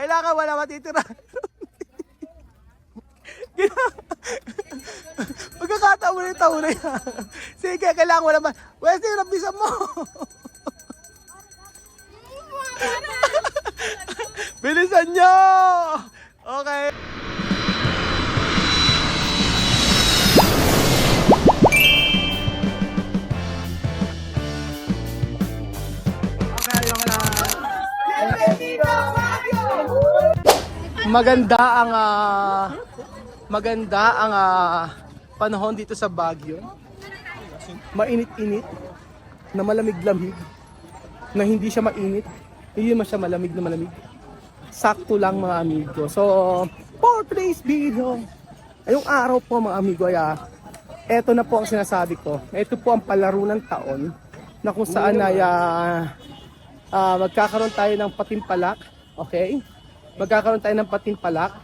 Kailangan wala matitira. Magkakataon mo na yung taon na yan. Sige, kailangan wala man. Wesley, nabisan mo. Bilisan nyo! Okay. Maganda ang panahon dito sa Baguio. Mainit-init, na malamig-lamig, na hindi siya mainit, hindi man siya malamig na malamig. Sakto lang mga amigo. So, for today's video, ayong araw po mga amigo ay eto na po ang sinasabi ko. Ito po ang palaro ng taon na kung saan ay magkakaroon tayo ng patimpalak. Okay? Magkakaroon tayo ng patimpalak.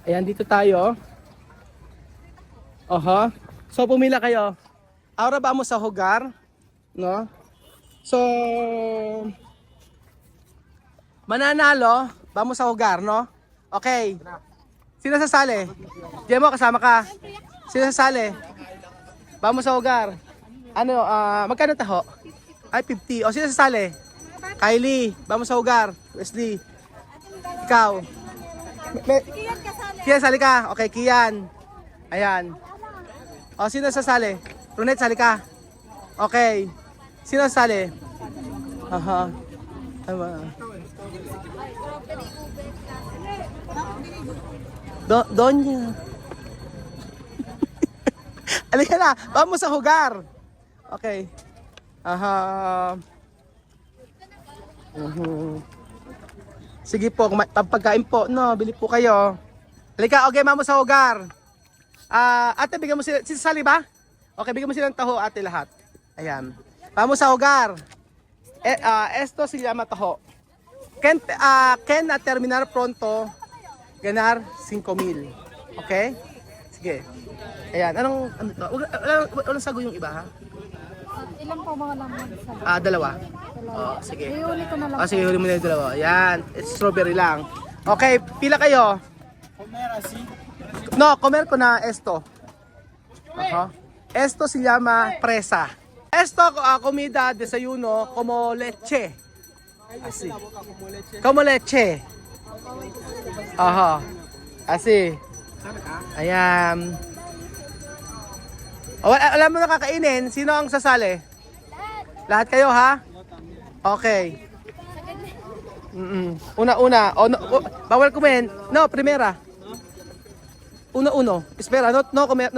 Ayan, dito tayo. Oho. So, pumila kayo. Ahora vamos sa jugar. No? So, mananalo, vamos sa jugar, no? Okay. Sino sasali? Jemo, kasama ka. Sino sasali? Vamos sa jugar. Ano, magkano taho? Ay, 50. O, sino sasali? Kylie, vamos sa jugar. Wesley. Ikaw. Kian, sali ka. Okay, Kian. Ayan. O, sino sasali? Runet, sali ka. Okay. Sino sasali? Aha. Donya. Alika na. Vamos sa jugar. Okay. Aha. Sige po, pagkain po, no, bili po kayo. Halika, okay, mamo sa hogar. Ate, bigyan mo sila, sisali ba? Okay, bigyan mo silang taho, ate, lahat. Ayan. Vamos sa hogar. Esto se llama taho. Ken terminar pronto, ganar 5,000. Okay? Sige. Ayan, ano to? Walang sago yung iba, ha? Ilan po mga laman? Dalawa. Oh, sige. Ihuli ko na lang. Sige, huli mo na yung dalawa. Ayan, strawberry lang. Okay, pila kayo? No, comer ko na esto. Esto se llama presa. Esto, comida, desayuno, como leche. Así. Como leche. Aha. Así. Ayan. Alam mo na kakainin, sino ang sasali? Lahat kayo, ha? Okay. Una. Bawal kumain. No, primera. Uno. Espera, no comer,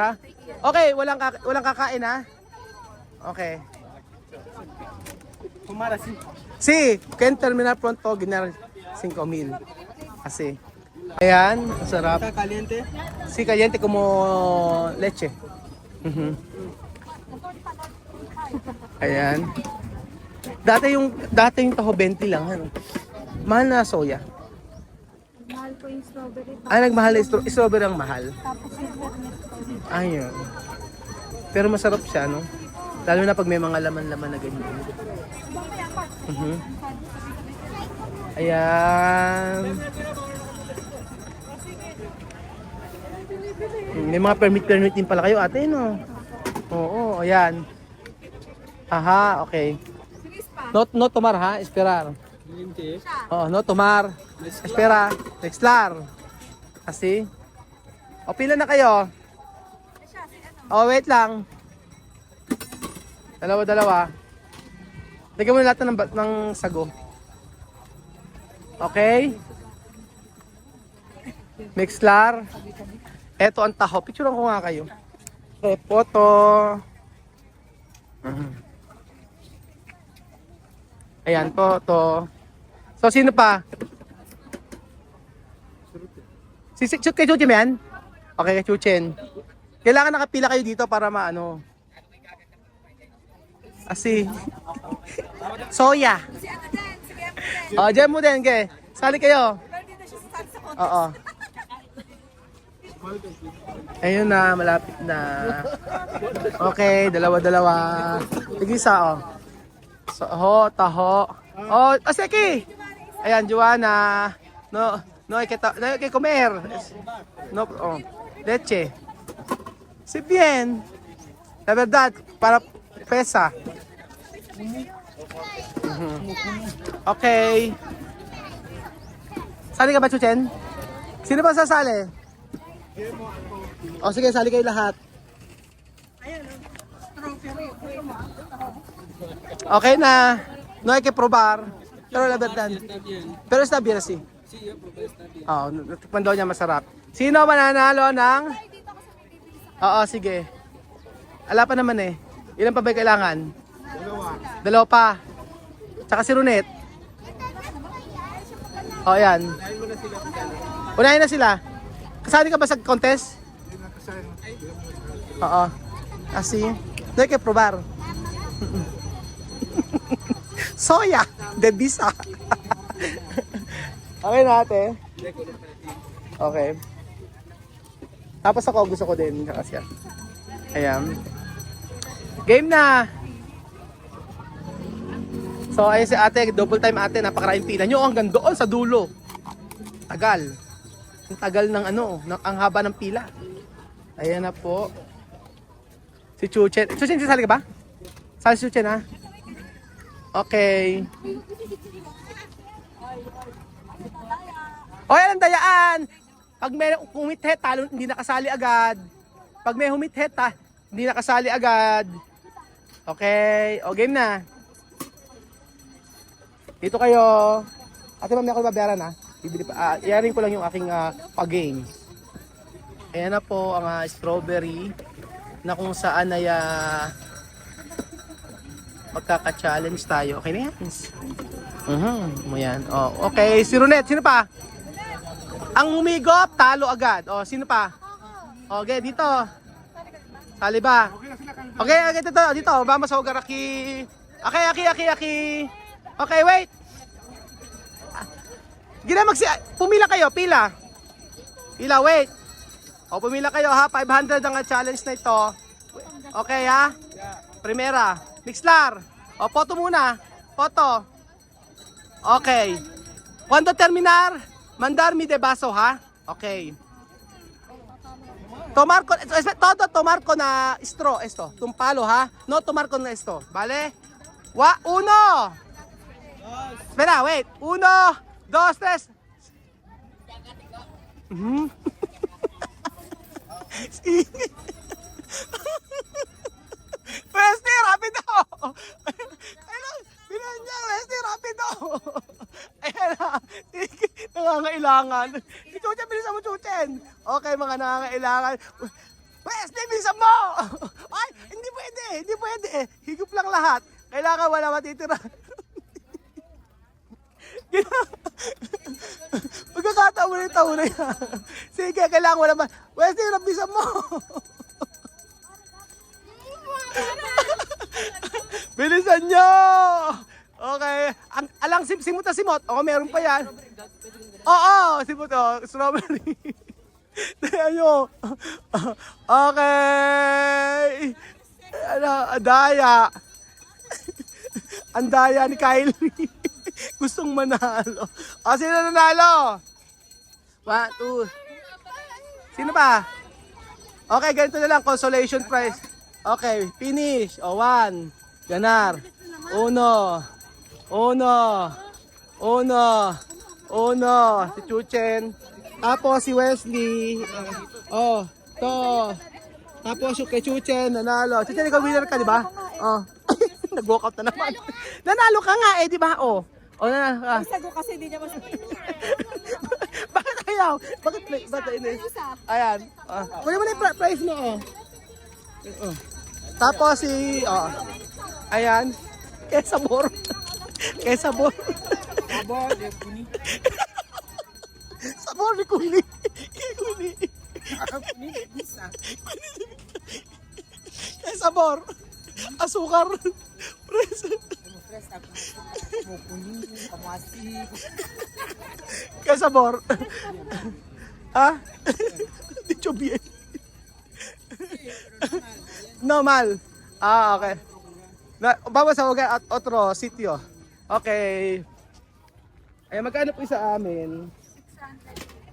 ha? Okay, walang kakain, ha? Okay. Kumara si. Si, can terminar pronto, ginar 5,000. Así. Ayan, sarap. Caliente. Si, caliente como leche. Ayan. Dati yung taho 20 lang, ano. Mahal na soya. Mahal po yung strawberry. Nagmahal na strawberry ang mahal. Tapos yung vernet. Ayun. Pero masarap siya, no? Lalo na pag may mga laman-laman na ganyan. Ayan. May mga permit din pala kayo, ate, no? Oo, ayan. Aha, okay. No tomar, ha? Esperar. No tomar. Espera. Nextlar. Kasi. O, pila na kayo? Wait lang. Dalawa. Lagyan mo na lahat ng sago. Okay? Mixlar. Eto ang taho. Picturean ko nga kayo. Photo. Ayan, to. So, sino pa? Kay Chuchen yan? Okay, kay Chuchen. Kailangan nakapila kayo dito para maano. Asi. Soya. Dyan mo din, kay. Sali kayo. Oo. Ayun na, malapit na. Okay, dalawa. Tig-isa, oh. So, taho. Aseki! Ayan, Joanna. No, no hay que comer. No, oh, leche. Si bien. La verdad, para pesa. Okay. Sali ka ba, Chuchen? Sino ba sasali? O sige, sali kayo lahat. Okay na. No hay que probar. Pero la verdad. Pero está bien así. Oo, natikman daw niya masarap. Sino mananalo ng... Oo, sige. Ala pa naman eh. Ilan pa ba kailangan? Dalawa pa. Tsaka si Runet. O, yan. Unahin na sila. Kasali ka ba sa contest? Oo. Asi. No hay que probar. Soya. De bisa. Okay na ate. Okay. Tapos ako gusto ko din kasi. Ayan. Game na. So ayun si ate, double time ate, napakaraming pila nyo hanggang doon sa dulo. Tagal. Ang tagal ng ang haba ng pila. Ayan na po. Si Chuchen. Chuchen, sasali ka ba? Sali si Chuchen ha? Okay. O yan ang dayaan. Pag may humit-het, talo, hindi nakasali agad. Pag may humit-het, hindi nakasali agad. Okay. O game na. Dito kayo. Ate ma'am, ako babayaran ha. Iyarin ko lang yung aking pag-game. Ayan na po ang strawberry na kung saan ay magkaka-challenge tayo. Okay na yan. Yan. Oh, okay, si Runet, sino pa? Ang humigop, talo agad. Oh, sino pa? Okay, dito. Sali ba? Okay, dito. Vamos sa Ugaraki. Okay. Okay, wait. Pumila kayo, pila. Pila, wait. O, pumila kayo ha. 500 ang challenge na ito. Okay ha? Primera. Mixlar. O, photo muna. Photo. Okay. Cuando terminar, mandarme de vaso, ha? Okay. Tomar con na straw, esto. Un palo, ha? No tomar con esto, ¿vale? Uno. Espera, wait. 1, 2, 3. Pweste, rapido! Bilan niya, Pweste, rapido! Ayan na, nangangailangan. Si Chuchen, bilisan mo, Chuchen! Okay, mga nangangailangan. Pweste, bilisan mo! Ay, hindi pwede. Higop lang lahat. Kailangan wala matitira. Magkakataon mo na yung taon na yan. Sige, kailangan wala Pweste, bilisan mo! Bilisan nyo! Okay. Alang simot na simot. Oo, meron pa yan. Oo, simot. Strawberry. Tingnan nyo. Okay. Andaya. Andaya ni Kylie. Gustong manalo. Sino nanalo? 1, 2. Sino pa? Okay, ganito na lang. Consolation prize. Okay, finish. 1. Ganar. 1. Si Chuchen. Tapos si Wesley. To. Tapos yung kay Chuchen, nanalo. Chuchen, ikaw winner ka, di ba? Nag-walk out na naman. Nanalo ka nga di ba? Nanalo ka. Isa ko kasi hindi niya masabi. Bakit ayaw? Bakit inis? Ayan. Kunin mo na yung prize mo, Tapos si, ayan. Sabor ni Kuni. Sabor. Asukar. Sabor. Dicho bien. Normal. Okay. Vamos a jugar a otro sitio. Okay. Ay, magkano po sa amin?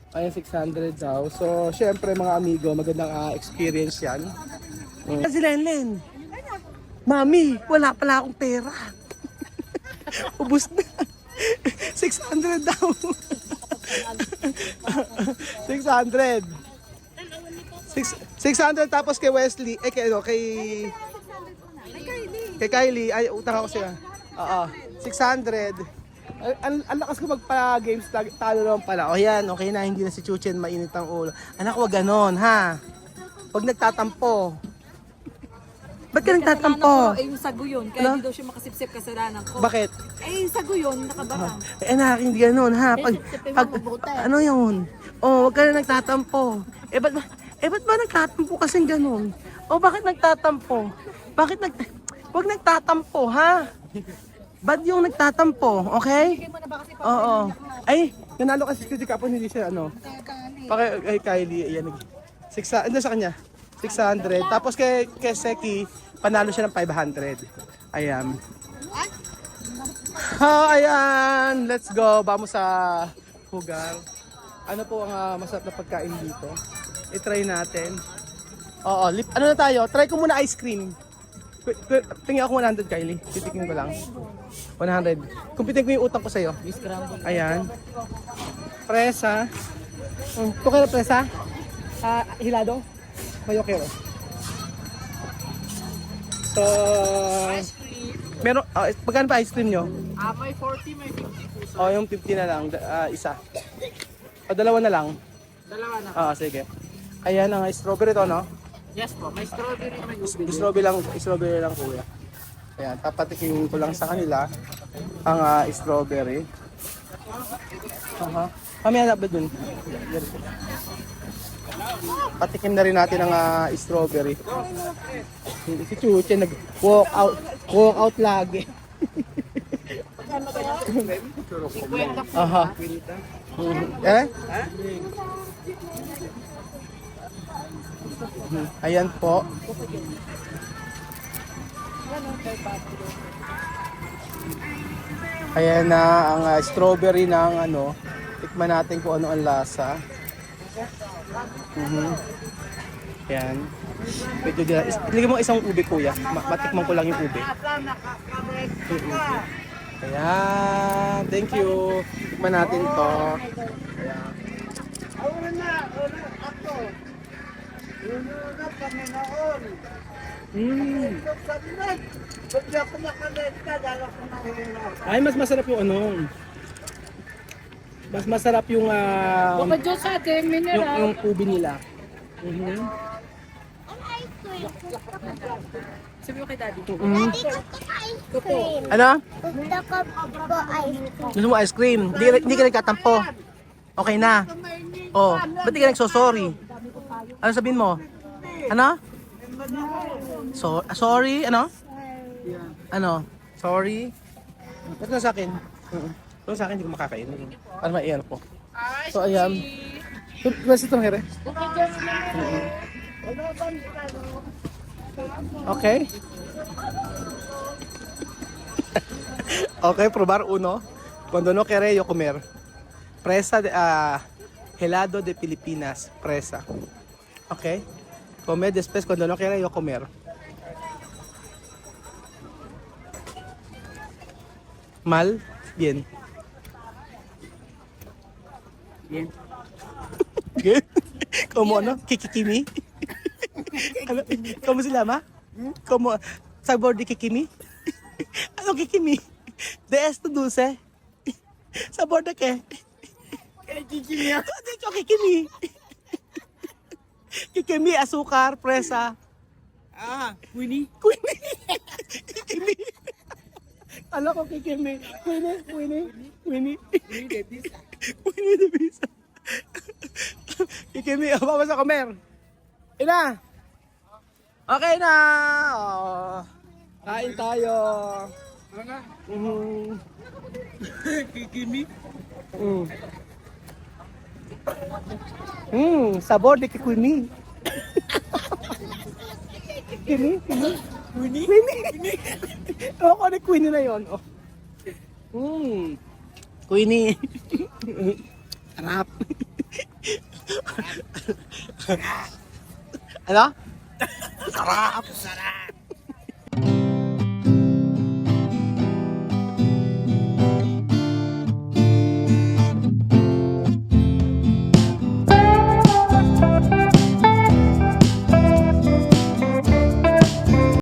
600. Ayan, 600 daw. So, syempre mga amigo, magandang experience yan. Si Lenlen. Mami, wala pala akong pera. Ubus na. 600 daw. 600. 600 tapos kay Wesley. Kay Kylie. Ay, utang ako siya. Oo. 600. Ang lakas ko magpa-games, talo naman pala. O yan, okay na, hindi na si Chuchen mainit ang ulo. Anak, wag ganon, ha? Wag nagtatampo. Ba't ka nagtatampo? Yung sago yun, kaya hindi daw siya makasipsip kasalanan ko. Bakit? Yung sago yun, nakabarang. Anak, hindi ganon, ha? Ano yun? Oh, wag ka na nagtatampo. Ba't ba nagtatampo kasing ganon? O, bakit nagtatampo? Wag nagtatampo, ha? Ba't yung nagtatampo, okay? Oo. Ay, nanalo kasi si Kapon, hindi siya ano. Kay Kylie, ayan. 600, ano sa kanya? 600. Tapos kay Seki, panalo siya ng 500. Ayan. Ayan, let's go. Vamos sa Hugar. Ano po ang masarap na pagkain dito? I-try natin. Oo, ano na tayo? Try ko muna ice cream. Tingin ako 100, Kylie. Titikin ko lang. 100. Kumpitin ko yung utang ko sa'yo. Ayan. Presa. Tukero presa. Hilado. Mayo kero. So, meron, magkano pa ice cream nyo? May 40, may 50 po. Yung 50 na lang. Isa. O, dalawa na lang. Dalawa na. Sige. Ayan ang strawberry to, no? Yes po, may strawberry, may Strawberry lang kuya. Ayan, papatikin ko lang sa kanila ang strawberry. Mamaya na ba dun? Patikim na rin natin ang strawberry. Si Chuche nag-walk out lagi. Ayan po. Ayan na ang strawberry ng ano. Tikman natin kung ano ang lasa. Ayan. Pwede dila. Ilagay mo isang ube kuya. Matikman ko lang yung ube. Ayan. Thank you. Tikman natin to. Ayan. Ay, mas masarap yung ano. Mas masarap yung Baka Diyos sa atin, mineral. yung ubi nila. Sabi mo kay daddy. Ano? Gusto ko po ice cream. Gusto mo ice cream? Hindi ka nagtatampo. Okay na. Oh, ba't di ka nagsosorry? Ano sabihin mo? Ano? Sorry? Ano? Ano? Sorry? Ito na sa akin. Ito sa akin, hindi ko makakain. Para maiyan po. So, ayan. Where's itong here? Okay. Okay, probar uno. Cuando no quiere yo comer. Presa de helado de Pilipinas, presa. Okay? Comer después cuando no quiera yo comer. Mal? Bien. Bien. Bien? Como ano? Kikikimi? Ano? Como se llama? Como sabor de kikimi? Ano kikimi? De esto dulce? Sabor de qué? Kikimi. Ano yung kikimi? Kikimi, asukar, presa. Winnie? Kikimi. Alam ko kikimi. Winnie the Beast. Kikimi, vamos a comer. Ina. Okay na. Oh. Kain tayo. Kikimi? Sabor de kikimi. Kikimi? Winnie? Ako ni Queenie na yun. Oh. Queenie. Sarap. Ano? Sarap.